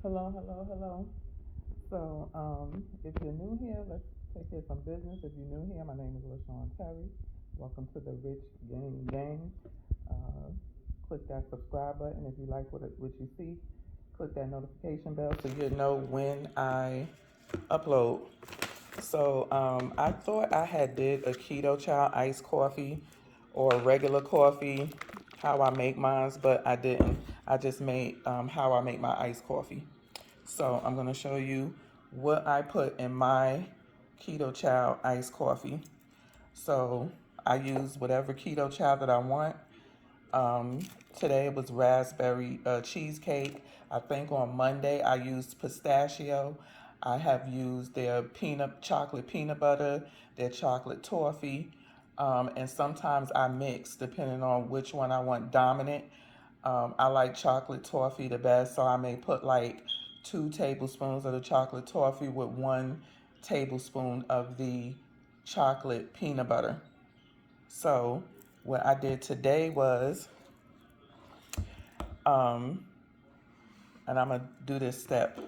Hello, hello, hello. So, if you're new here, let's take care of some business. If you're new here, my name is LashawnTerry. Welcome to the Rich Gang Gang. Uh, Click that subscribe button if you like what you see. Click that notification bell so you know when I upload. So, I thought I had did a keto chow iced coffee or regular coffee, how I make mine, but I didn't. I just made how I make my iced coffee. So I'm gonna show you what I put in my keto chow iced coffee. So I use whatever keto chow that I want. Um, Today it was raspberry cheesecake. I think on Monday I used pistachio. I have used their chocolate peanut butter, their chocolate toffee, and sometimes I mix depending on which one I want dominant. I like chocolate toffee the best, so I may put like 2 tablespoons of the chocolate toffee with 1 tablespoon of the chocolate peanut butter. So what I did today was, um, and I'm gonna do this step.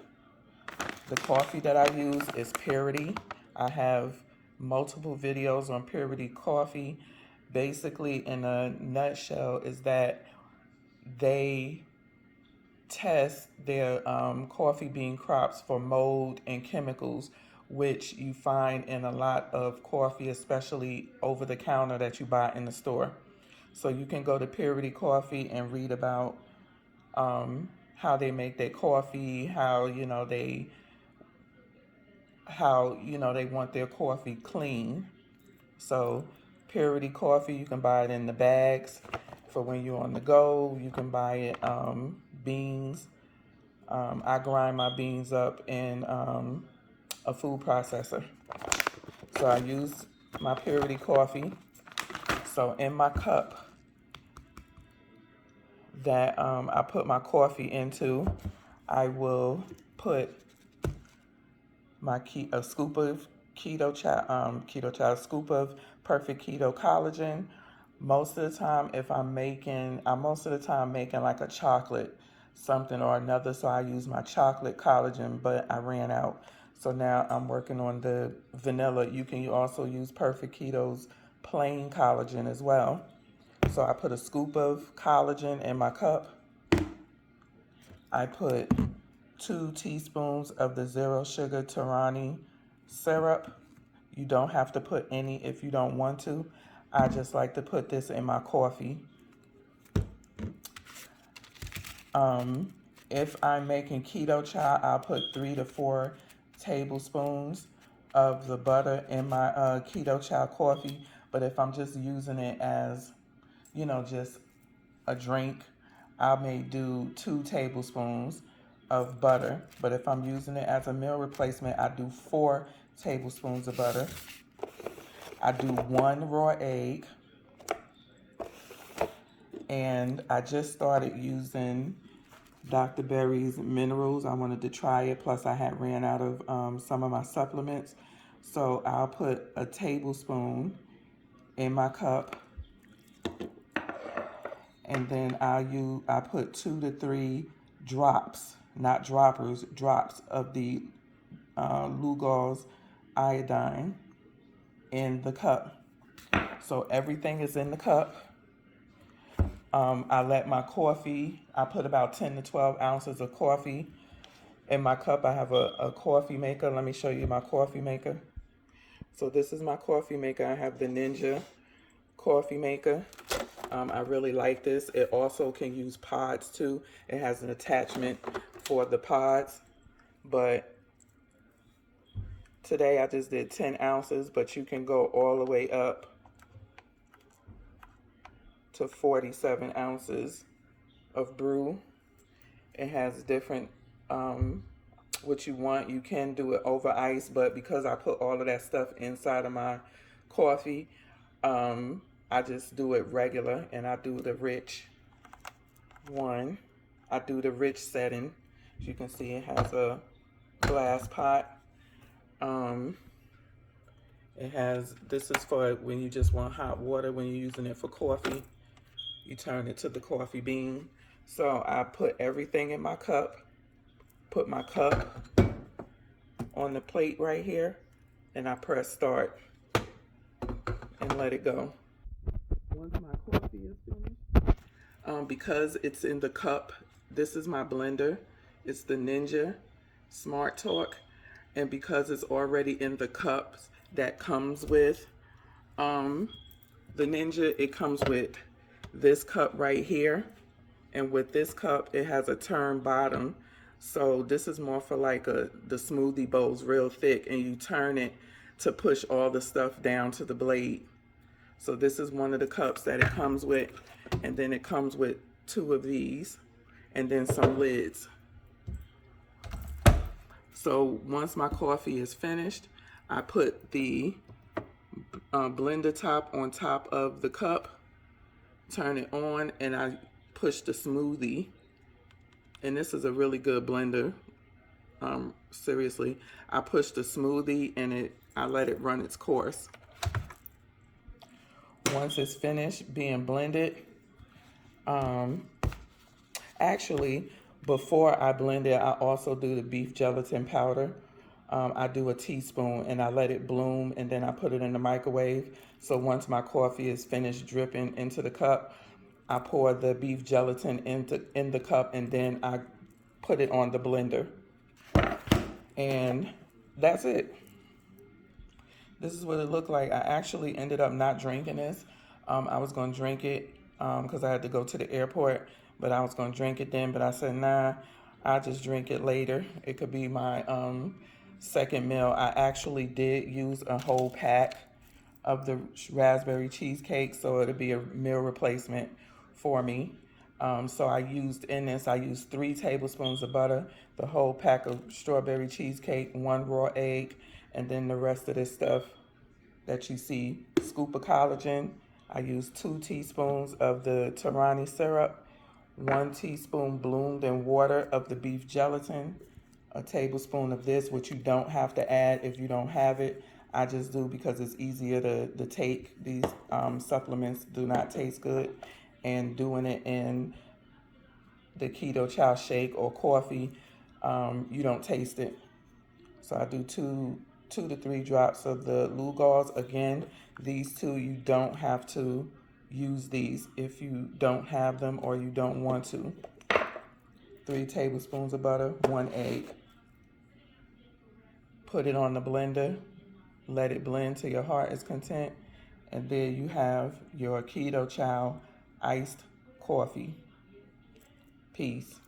The coffee that I use is Purity. I have multiple videos on Purity coffee. Basically, in a nutshell, is that they test their coffee bean crops for mold and chemicals, which you find in a lot of coffee, especially over the counter that you buy in the store. So you can go to Purity Coffee and read about how they make their coffee, how they want their coffee clean. So Purity Coffee, you can buy it in the bags for when you're on the go. You can buy it beans. I grind my beans up in a food processor. So I use my Purity Coffee. So in my cup that I put my coffee into, I will put a scoop of a scoop of perfect keto collagen. Most of the time, if I'm most of the time making like a chocolate something or another, so I use my chocolate collagen, but I ran out. So now I'm working on the vanilla. You can also use Perfect Keto's plain collagen as well. So I put a scoop of collagen in my cup. I put 2 teaspoons of the zero sugar Tarani syrup. You don't have to put any if you don't want to. I just like to put this in my coffee. If I'm making keto chow, I'll put 3 to 4 tablespoons of the butter in my keto chow coffee. But if I'm just using it as, just a drink, I may do 2 tablespoons of butter. But if I'm using it as a meal replacement, I do 4 tablespoons of butter. I do 1 raw egg. And I just started using Dr. Berry's minerals. I wanted to try it. Plus, I had ran out of some of my supplements. So I'll put a tablespoon in my cup. And then I put 2 to 3 drops, not droppers, drops of the Lugol's iodine in the cup. So everything is in the cup. I let my coffee, I put about 10 to 12 ounces of coffee in my cup. I have a coffee maker. Let me show you my coffee maker. So this is my coffee maker. I have the Ninja coffee maker. I really like this. It also can use pods too. It has an attachment for the pods. But today I just did 10 ounces, but you can go all the way up to 47 ounces of brew. It has different, what you want. You can do it over ice, but because I put all of that stuff inside of my coffee, I just do it regular, and I do the rich one. I do the rich setting. As you can see, it has a glass pot. This is for when you just want hot water, when you're using it for coffee. You turn it to the coffee bean. So I put everything in my cup. put my cup on the plate right here, and I press start and let it go. Once my coffee is finished, because it's in the cup, this is my blender. It's the Ninja Smart Torque, and because it's already in the cups that comes with the Ninja, it comes with this cup right here, and with this cup it has a turn bottom. So this is more for like the smoothie bowls, real thick, and you turn it to push all the stuff down to the blade. So this is one of the cups that it comes with, and then it comes with 2 of these and then some lids. So once my coffee is finished, I put the blender top on top of the cup, turn it on, and I push the smoothie. And this is a really good blender. Seriously, I push the smoothie and I let it run its course. Once it's finished being blended, actually, before I blend it, I also do the beef gelatin powder. I do a teaspoon and I let it bloom, and then I put it in the microwave. So once my coffee is finished dripping into the cup, I pour the beef gelatin in the cup, and then I put it on the blender. And that's it. This is what it looked like. I actually ended up not drinking this. I was going to drink it because I had to go to the airport, but I was going to drink it then. But I said, nah, I'll just drink it later. It could be my second meal. I actually did use a whole pack of the raspberry cheesecake, so it'll be a meal replacement for me. So I used 3 tablespoons of butter, the whole pack of strawberry cheesecake, 1 raw egg, and then the rest of this stuff that you see. Scoop of collagen. I used 2 teaspoons of the Tarani syrup, 1 teaspoon bloomed in water of the beef gelatin, a tablespoon of this, which you don't have to add if you don't have it. I just do because it's easier to take. These supplements do not taste good, and doing it in the Keto Chow shake or coffee, you don't taste it. So I do 2 to 3 drops of the Lugol's. Again, these 2, you don't have to use these if you don't have them or you don't want to. 3 tablespoons of butter, 1 egg. Put it on the blender. Let it blend till your heart is content. And there you have your Keto Chow iced coffee. Peace.